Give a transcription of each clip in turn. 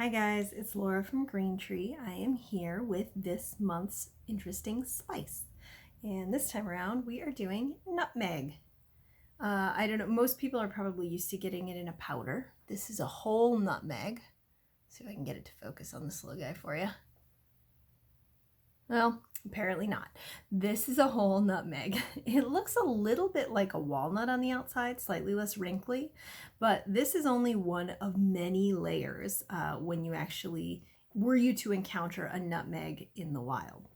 Hi guys, it's Laura from Green Tree. I am here with this month's interesting spice. And this time around we are doing nutmeg. I don't know, most people are probably used to getting it in a powder. This is a whole nutmeg. See if I can get it to focus on this little guy for you. Well, apparently not. This is a whole nutmeg. It looks a little bit like a walnut on the outside, slightly less wrinkly, but this is only one of many layers when you actually were you to encounter a nutmeg in the wild.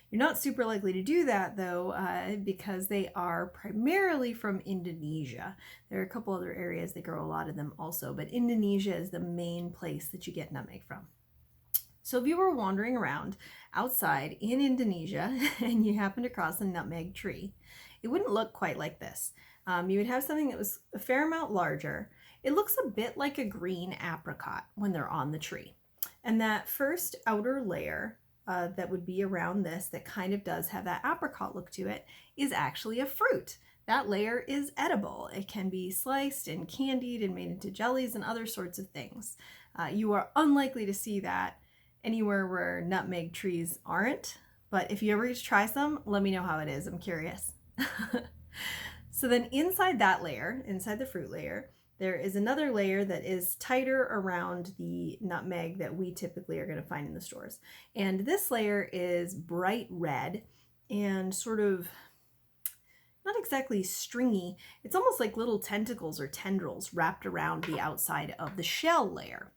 You're not super likely to do that though, because they are primarily from Indonesia. There are a couple other areas that grow a lot of them also, but Indonesia is the main place that you get nutmeg from. So if you were wandering around outside in Indonesia and you happened across a nutmeg tree, it wouldn't look quite like this. You would have something that was a fair amount larger. It looks a bit like a green apricot when they're on the tree. And that first outer layer that would be around this that kind of does have that apricot look to it is actually a fruit. That layer is edible. It can be sliced and candied and made into jellies and other sorts of things. You are unlikely to see that anywhere where nutmeg trees aren't, but if you ever get to try some, let me know how it is. I'm curious. So then inside that layer, inside the fruit layer, there is another layer that is tighter around the nutmeg that we typically are going to find in the stores. And this layer is bright red and sort of not exactly stringy. It's almost like little tentacles or tendrils wrapped around the outside of the shell layer.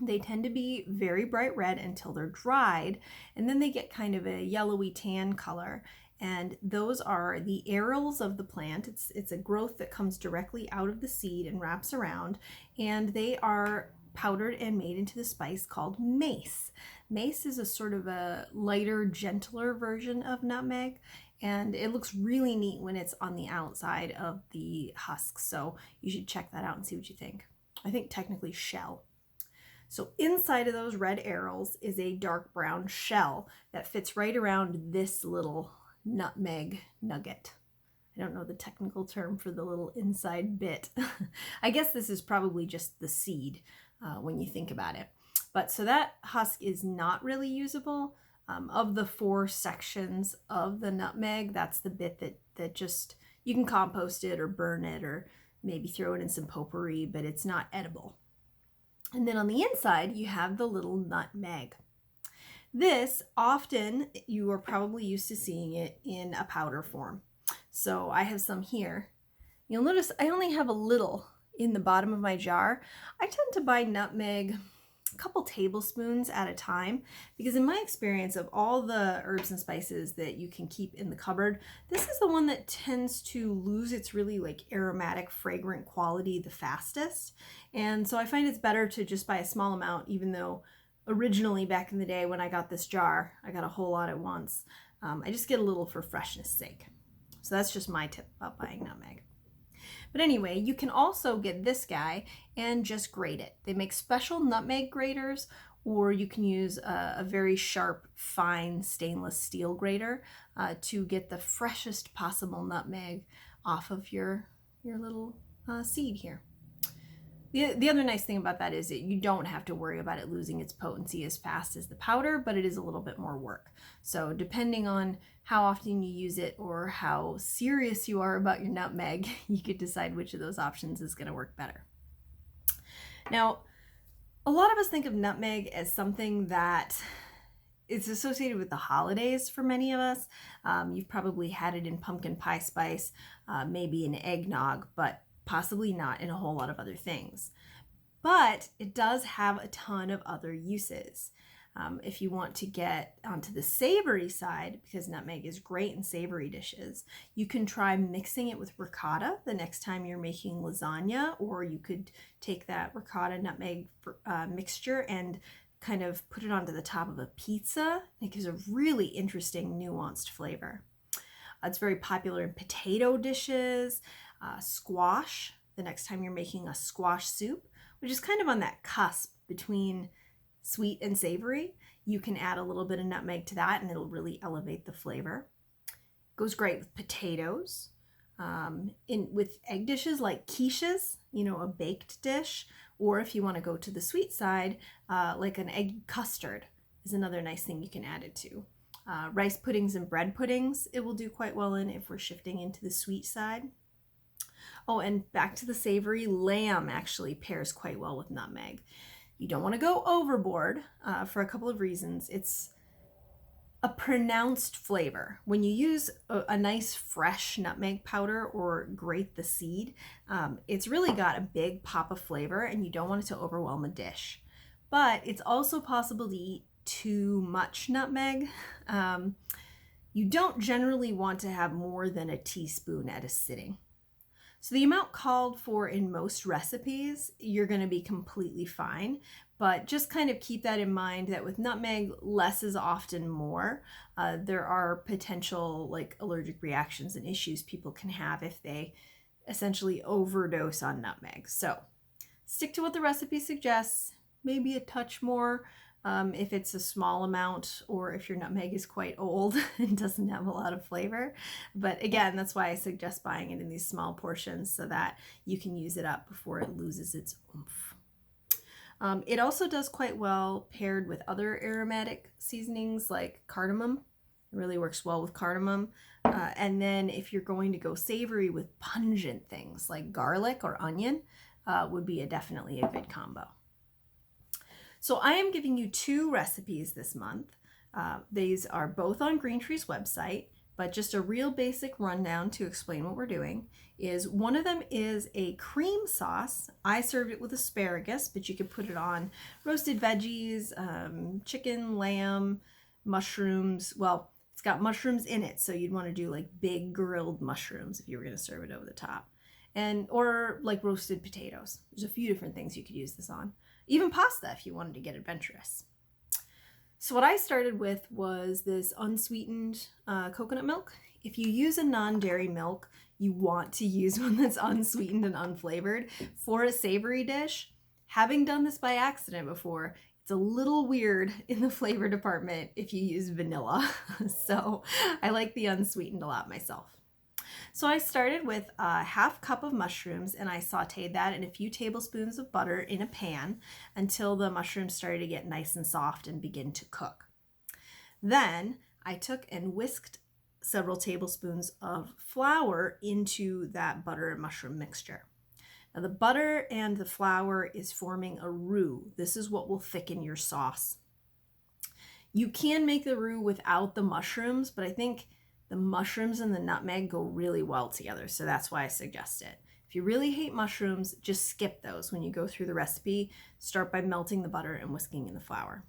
They tend to be very bright red until they're dried, and then they get kind of a yellowy tan color. And those are the arils of the plant. It's a growth that comes directly out of the seed and wraps around, and they are powdered and made into the spice called mace. Mace is a sort of a lighter, gentler version of nutmeg, and it looks really neat when it's on the outside of the husk. So you should check that out and see what you think. I think technically shell. So inside of those red arils is a dark brown shell that fits right around this little nutmeg nugget. I don't know the technical term for the little inside bit. I guess this is probably just the seed when you think about it. But so that husk is not really usable. Of the 4 sections of the nutmeg, that's the bit that just, you can compost it or burn it or maybe throw it in some potpourri, but it's not edible. And then on the inside, you have the little nutmeg. This, often, you are probably used to seeing it in a powder form. So I have some here. You'll notice I only have a little in the bottom of my jar. I tend to buy nutmeg a couple tablespoons at a time, because in my experience of all the herbs and spices that you can keep in the cupboard, this is the one that tends to lose its really like aromatic, fragrant quality the fastest. And so I find it's better to just buy a small amount, even though originally back in the day when I got this jar, I got a whole lot at once. I just get a little for freshness sake. So that's just my tip about buying nutmeg. But anyway, you can also get this guy and just grate it. They make special nutmeg graters, or you can use a very sharp, fine stainless steel grater to get the freshest possible nutmeg off of your little seed here. The other nice thing about that is that you don't have to worry about it losing its potency as fast as the powder, but it is a little bit more work. So depending on how often you use it or how serious you are about your nutmeg, you could decide which of those options is going to work better. Now, a lot of us think of nutmeg as something that it's associated with the holidays for many of us. You've probably had it in pumpkin pie spice, maybe in eggnog, but possibly not in a whole lot of other things. But it does have a ton of other uses. If you want to get onto the savory side, because nutmeg is great in savory dishes, you can try mixing it with ricotta the next time you're making lasagna, or you could take that ricotta nutmeg mixture and kind of put it onto the top of a pizza. It gives a really interesting nuanced flavor. It's very popular in potato dishes, squash, the next time you're making a squash soup, which is kind of on that cusp between sweet and savory. You can add a little bit of nutmeg to that and it'll really elevate the flavor. Goes great with potatoes, with egg dishes like quiches, a baked dish Or if you want to go to the sweet side, like an egg custard is another nice thing you can add it to. Rice puddings and bread puddings, it will do quite well in if we're shifting into the sweet side. Oh, and back to the savory, lamb actually pairs quite well with nutmeg. You don't want to go overboard for a couple of reasons. It's a pronounced flavor. When you use a nice fresh nutmeg powder or grate the seed, it's really got a big pop of flavor and you don't want it to overwhelm a dish. But it's also possible to eat too much nutmeg. You don't generally want to have more than a teaspoon at a sitting. So the amount called for in most recipes, you're going to be completely fine, but just kind of keep that in mind that with nutmeg, less is often more. There are potential like allergic reactions and issues people can have if they essentially overdose on nutmeg. So stick to what the recipe suggests, maybe a touch more if it's a small amount or if your nutmeg is quite old and doesn't have a lot of flavor. But again, that's why I suggest buying it in these small portions so that you can use it up before it loses its oomph. It also does quite well paired with other aromatic seasonings like cardamom. It really works well with cardamom. And then if you're going to go savory with pungent things like garlic or onion, would be definitely a good combo. So I am giving you 2 recipes this month. These are both on Green Tree's website, but just a real basic rundown to explain what we're doing is one of them is a cream sauce. I served it with asparagus, but you could put it on roasted veggies, chicken, lamb, mushrooms. Well, it's got mushrooms in it, so you'd want to do like big grilled mushrooms if you were going to serve it over the top. Or like roasted potatoes. There's a few different things you could use this on. Even pasta if you wanted to get adventurous. So what I started with was this unsweetened coconut milk. If you use a non-dairy milk, you want to use one that's unsweetened and unflavored. For a savory dish, having done this by accident before, it's a little weird in the flavor department if you use vanilla. So I like the unsweetened a lot myself. So I started with a half cup of mushrooms and I sauteed that in a few tablespoons of butter in a pan until the mushrooms started to get nice and soft and begin to cook. Then I took and whisked several tablespoons of flour into that butter and mushroom mixture. Now the butter and the flour is forming a roux. This is what will thicken your sauce. You can make the roux without the mushrooms, but I think the mushrooms and the nutmeg go really well together, so that's why I suggest it. If you really hate mushrooms, just skip those when you go through the recipe. Start by melting the butter and whisking in the flour.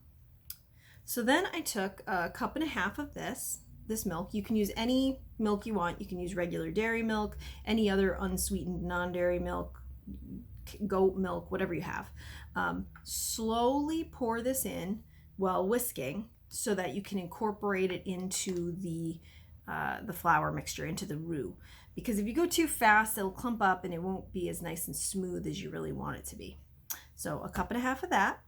So then I took a cup and a half of this milk. You can use any milk you want. You can use regular dairy milk, any other unsweetened non-dairy milk, goat milk, whatever you have. Slowly pour this in while whisking so that you can incorporate it into the flour mixture, into the roux. Because if you go too fast, it'll clump up and it won't be as nice and smooth as you really want it to be. So a cup and a half of that.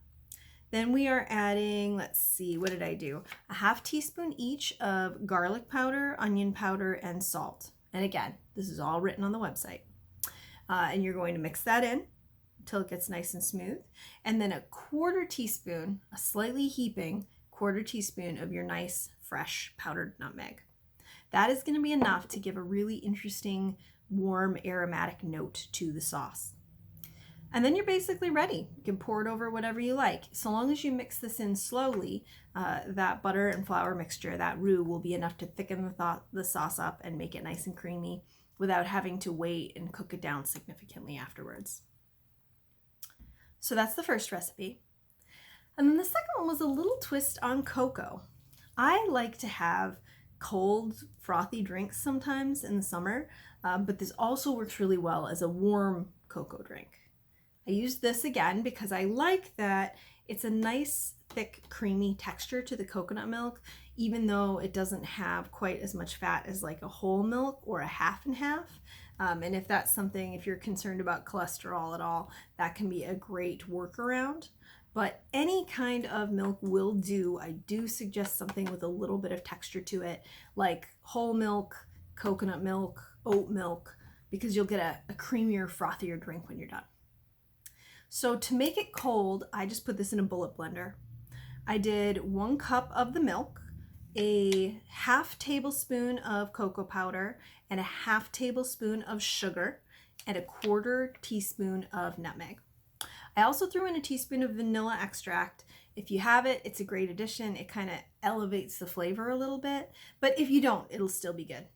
Then we are adding, let's see, what did I do? A half teaspoon each of garlic powder, onion powder, and salt. And again, this is all written on the website. And you're going to mix that in until it gets nice and smooth. And then a quarter teaspoon, a slightly heaping quarter teaspoon of your nice fresh powdered nutmeg. That is going to be enough to give a really interesting, warm, aromatic note to the sauce. And then you're basically ready. You can pour it over whatever you like. So long as you mix this in slowly, that butter and flour mixture, that roux, will be enough to thicken the sauce up and make it nice and creamy without having to wait and cook it down significantly afterwards. So that's the first recipe. And then the second one was a little twist on cocoa. I like to have cold, frothy drinks sometimes in the summer, but this also works really well as a warm cocoa drink. I use this again because I like that it's a nice, thick, creamy texture to the coconut milk, even though it doesn't have quite as much fat as like a whole milk or a half and half. And if that's something, if you're concerned about cholesterol at all, that can be a great workaround. But any kind of milk will do. I do suggest something with a little bit of texture to it, like whole milk, coconut milk, oat milk, because you'll get a creamier, frothier drink when you're done. So to make it cold, I just put this in a bullet blender. I did 1 cup of the milk, a half tablespoon of cocoa powder, and a half tablespoon of sugar, and a 1/4 teaspoon of nutmeg. I also threw in a teaspoon of vanilla extract. If you have it, it's a great addition. It kind of elevates the flavor a little bit, but if you don't, it'll still be good.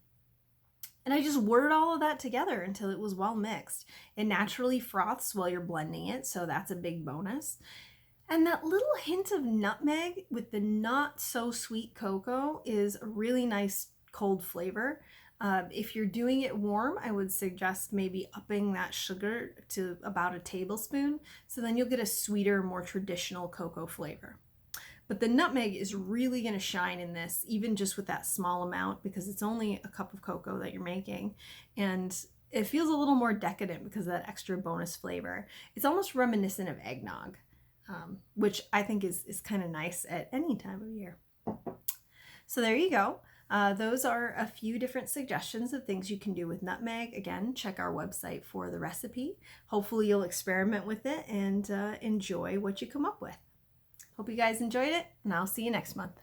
And I just whirled all of that together until it was well mixed. It naturally froths while you're blending it, so that's a big bonus. And that little hint of nutmeg with the not so sweet cocoa is a really nice cold flavor. If you're doing it warm, I would suggest maybe upping that sugar to about a tablespoon, so then you'll get a sweeter, more traditional cocoa flavor. But the nutmeg is really going to shine in this, even just with that small amount, because it's only a cup of cocoa that you're making. And it feels a little more decadent because of that extra bonus flavor. It's almost reminiscent of eggnog, which I think is kind of nice at any time of year. So there you go. Those are a few different suggestions of things you can do with nutmeg. Again, check our website for the recipe. Hopefully you'll experiment with it and enjoy what you come up with. Hope you guys enjoyed it, and I'll see you next month.